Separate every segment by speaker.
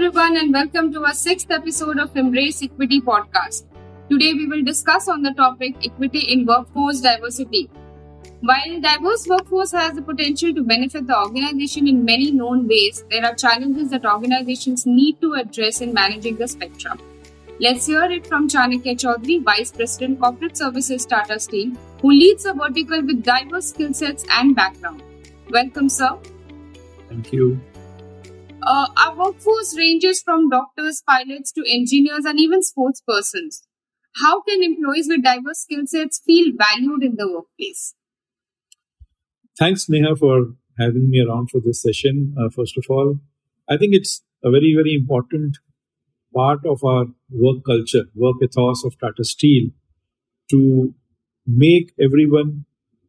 Speaker 1: everyone, and welcome to our sixth episode of Embrace Equity podcast. Today, we will discuss on the topic equity in workforce diversity. While diverse workforce has the potential to benefit the organization in many known ways, there are challenges that organizations need to address in managing the spectrum. Let's hear it from Chanakya Chaudhary, Vice President Corporate Services, Tata Steel, who leads a vertical with diverse skill sets and background. Welcome, sir.
Speaker 2: Thank you.
Speaker 1: Our workforce ranges from doctors, pilots to engineers and even sports persons. How can employees with diverse skill sets feel valued in the workplace?
Speaker 2: Thanks, Neha, for having me around for this session. First of all, I think it's a very, very important part of our work culture, work ethos of Tata Steel to make everyone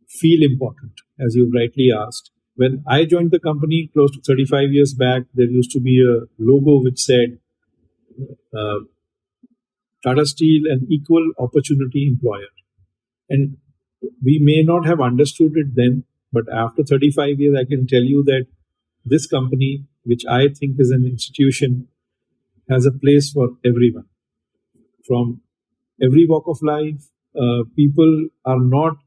Speaker 2: feel important, as you rightly asked. When I joined the company close to 35 years back, there used to be a logo which said Tata Steel, an equal opportunity employer. And we may not have understood it then, but after 35 years, I can tell you that this company, which I think is an institution, has a place for everyone. From every walk of life, people are not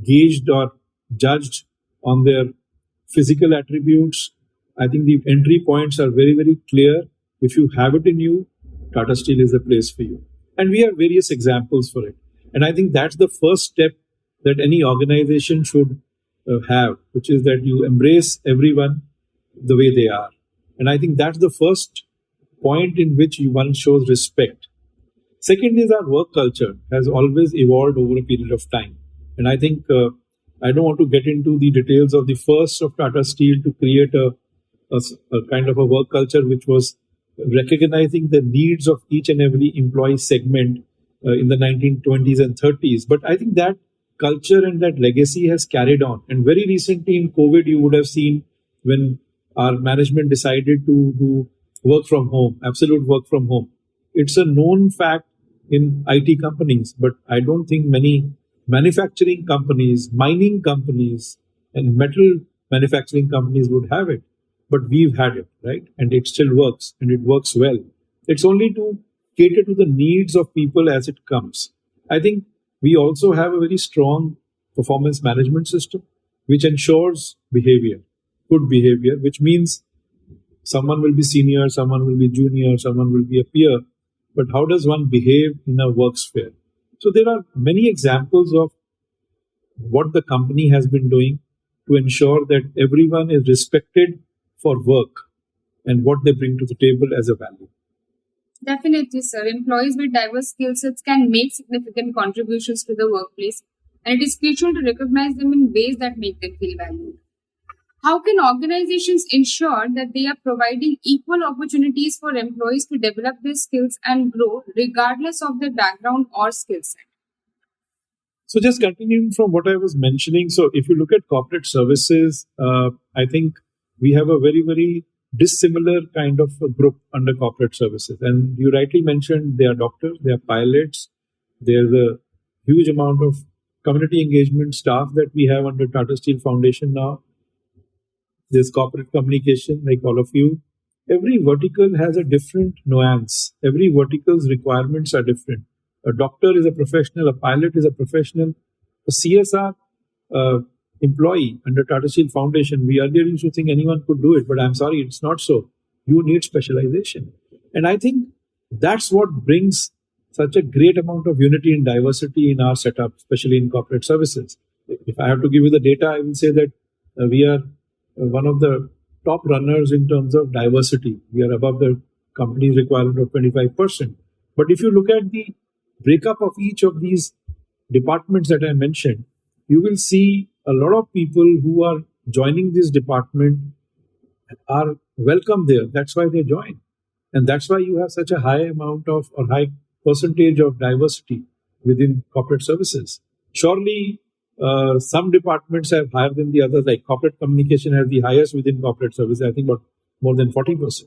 Speaker 2: gauged or judged on their physical attributes. I think the entry points are very, very clear. If you have it in you, Tata Steel is the place for you. And we have various examples for it. And I think that's the first step that any organization should have, which is that you embrace everyone the way they are. And I think that's the first point in which one shows respect. Second is our work culture has always evolved over a period of time. And I think I don't want to get into the details of the first of Tata Steel to create a kind of a work culture which was recognizing the needs of each and every employee segment in the 1920s and 30s. But I think that culture and that legacy has carried on. And very recently in COVID, you would have seen when our management decided to do work from home, absolute work from home. It's a known fact in IT companies, but I don't think many manufacturing companies, mining companies, and metal manufacturing companies would have it. But we've had it, right? And it still works, and it works well. It's only to cater to the needs of people as it comes. I think we also have a very strong performance management system, which ensures behavior, good behavior, which means someone will be senior, someone will be junior, someone will be a peer. But how does one behave in a work sphere? So there are many examples of what the company has been doing to ensure that everyone is respected for work and what they bring to the table as a value.
Speaker 1: Definitely, sir. Employees with diverse skill sets can make significant contributions to the workplace, and it is crucial to recognize them in ways that make them feel valued. How can organizations ensure that they are providing equal opportunities for employees to develop their skills and grow regardless of their background or skill set?
Speaker 2: So just continuing from what I was mentioning, so if you look at corporate services, I think we have a very, very dissimilar kind of a group under corporate services. And you rightly mentioned they are doctors, they are pilots, there's a huge amount of community engagement staff that we have under Tata Steel Foundation now. There's corporate communication, like all of you. Every vertical has a different nuance. Every vertical's requirements are different. A doctor is a professional, a pilot is a professional, a CSR employee under Tata Steel Foundation. We earlier used to think anyone could do it, but I'm sorry, it's not so. You need specialization. And I think that's what brings such a great amount of unity and diversity in our setup, especially in corporate services. If I have to give you the data, I will say that we are one of the top runners in terms of diversity. We are above the company's requirement of 25%. But if you look at the breakup of each of these departments that I mentioned, you will see a lot of people who are joining this department are welcome there. That's why they join. And that's why you have such a high amount of or high percentage of diversity within corporate services. Surely, some departments have higher than the others, like corporate communication has the highest within corporate services, I think about more than 40%.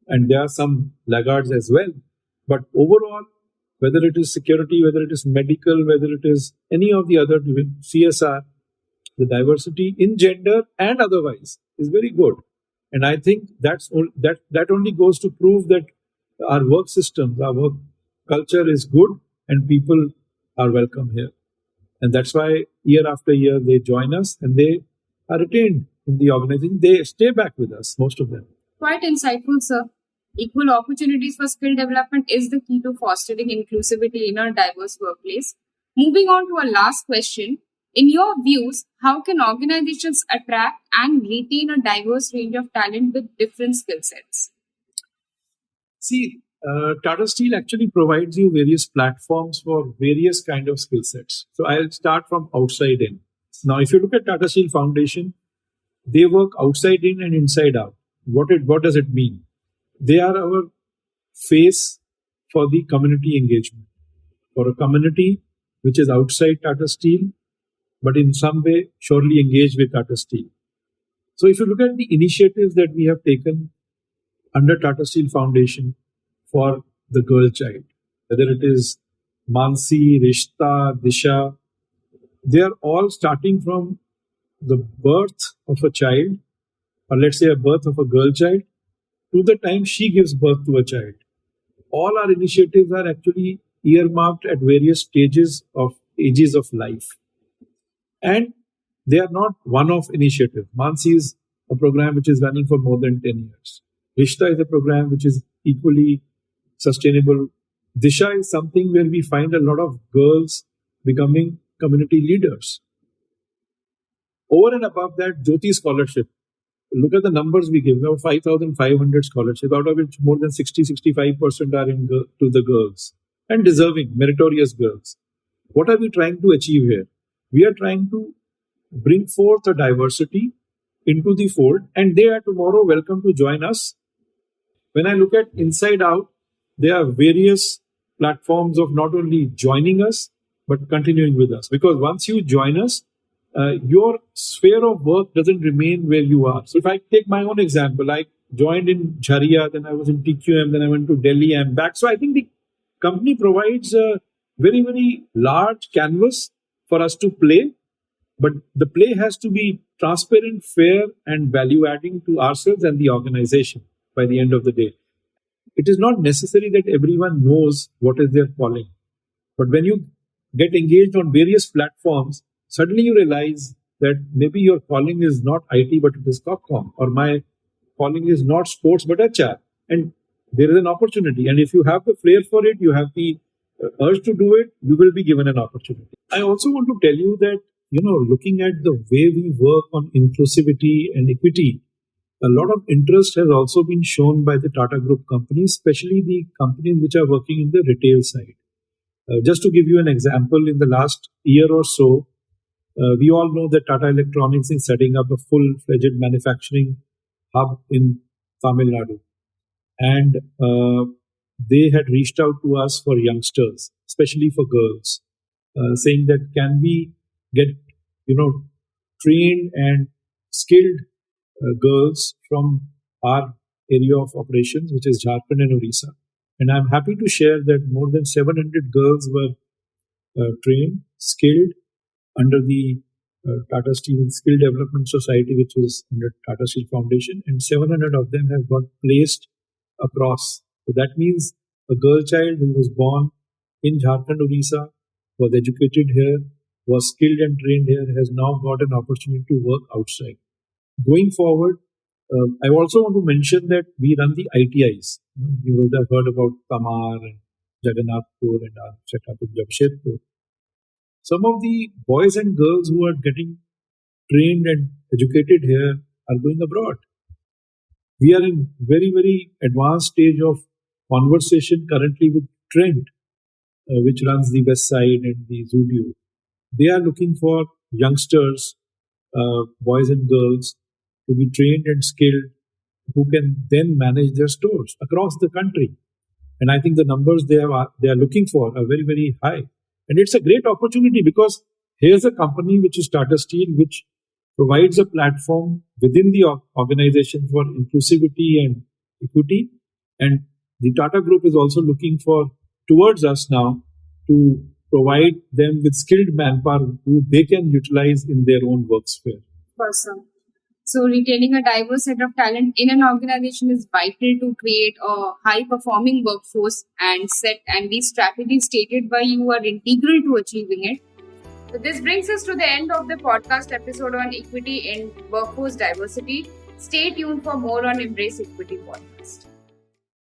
Speaker 2: And there are some laggards as well. But overall, whether it is security, whether it is medical, whether it is any of the other CSR, the diversity in gender and otherwise is very good. And I think that only goes to prove that our work systems, our work culture is good, and people are welcome here. And that's why year after year they join us and they are retained in the organization. They stay back with us, most of them.
Speaker 1: Quite insightful, sir. Equal opportunities for skill development is the key to fostering inclusivity in a diverse workplace. Moving on to our last question. In your views, how can organizations attract and retain a diverse range of talent with different skill sets?
Speaker 2: See, Tata Steel actually provides you various platforms for various kind of skill sets. So I'll start from outside in. Now, if you look at Tata Steel Foundation, they work outside in and inside out. What does it mean? They are our face for the community engagement, for a community which is outside Tata Steel, but in some way surely engaged with Tata Steel. So if you look at the initiatives that we have taken under Tata Steel Foundation for the girl child, whether it is Mansi, Rishta, Disha, they are all starting from the birth of a child, or let's say a birth of a girl child, to the time she gives birth to a child. All our initiatives are actually earmarked at various ages of life. And they are not one-off initiative. Mansi is a program which is running for more than 10 years. Rishta is a program which is equally sustainable. Disha is something where we find a lot of girls becoming community leaders. Over and above that, Jyoti Scholarship. Look at the numbers we give. We have 5,500 scholarships, out of which more than 60-65% are to the girls. And deserving, meritorious girls. What are we trying to achieve here? We are trying to bring forth a diversity into the fold, and they are tomorrow welcome to join us. When I look at inside out, there are various platforms of not only joining us, but continuing with us. Because once you join us, your sphere of work doesn't remain where you are. So if I take my own example, I joined in Jharia, then I was in TQM, then I went to Delhi, I'm back. So I think the company provides a very, very large canvas for us to play, but the play has to be transparent, fair, and value adding to ourselves and the organization by the end of the day. It is not necessary that everyone knows what is their calling, but when you get engaged on various platforms, suddenly you realize that maybe your calling is not IT but it is Corpcom, or my calling is not sports but HR, and there is an opportunity. And if you have the flair for it, you have the urge to do it, you will be given an opportunity. I also want to tell you that, looking at the way we work on inclusivity and equity, a lot of interest has also been shown by the Tata Group companies, especially the companies which are working in the retail side. Just to give you an example, in the last year or so, we all know that Tata Electronics is setting up a full-fledged manufacturing hub in Tamil Nadu. And they had reached out to us for youngsters, especially for girls, saying that can we get, trained and skilled girls from our area of operations, which is Jharkhand and Orissa. And I'm happy to share that more than 700 girls were trained, skilled under the Tata Steel Skill Development Society, which is under Tata Steel Foundation, and 700 of them have got placed across. So that means a girl child who was born in Jharkhand, Orissa, was educated here, was skilled and trained here, has now got an opportunity to work outside. Going forward, I also want to mention that we run the ITIs. You would have heard about Tamar and Jagannathpur and our setup in Jamshedpur. Some of the boys and girls who are getting trained and educated here are going abroad. We are in very, very advanced stage of conversation currently with Trent, which runs the West Side and the Zudio. They are looking for youngsters, boys and girls, to be trained and skilled, who can then manage their stores across the country. And I think the numbers they are looking for are very, very high. And it's a great opportunity because here's a company which is Tata Steel, which provides a platform within the organization for inclusivity and equity. And the Tata Group is also looking towards us now to provide them with skilled manpower who they can utilize in their own work sphere.
Speaker 1: Awesome. So, retaining a diverse set of talent in an organization is vital to create a high performing workforce, and these strategies stated by you are integral to achieving it. So, this brings us to the end of the podcast episode on equity in workforce diversity. Stay tuned for more on Embrace Equity podcast.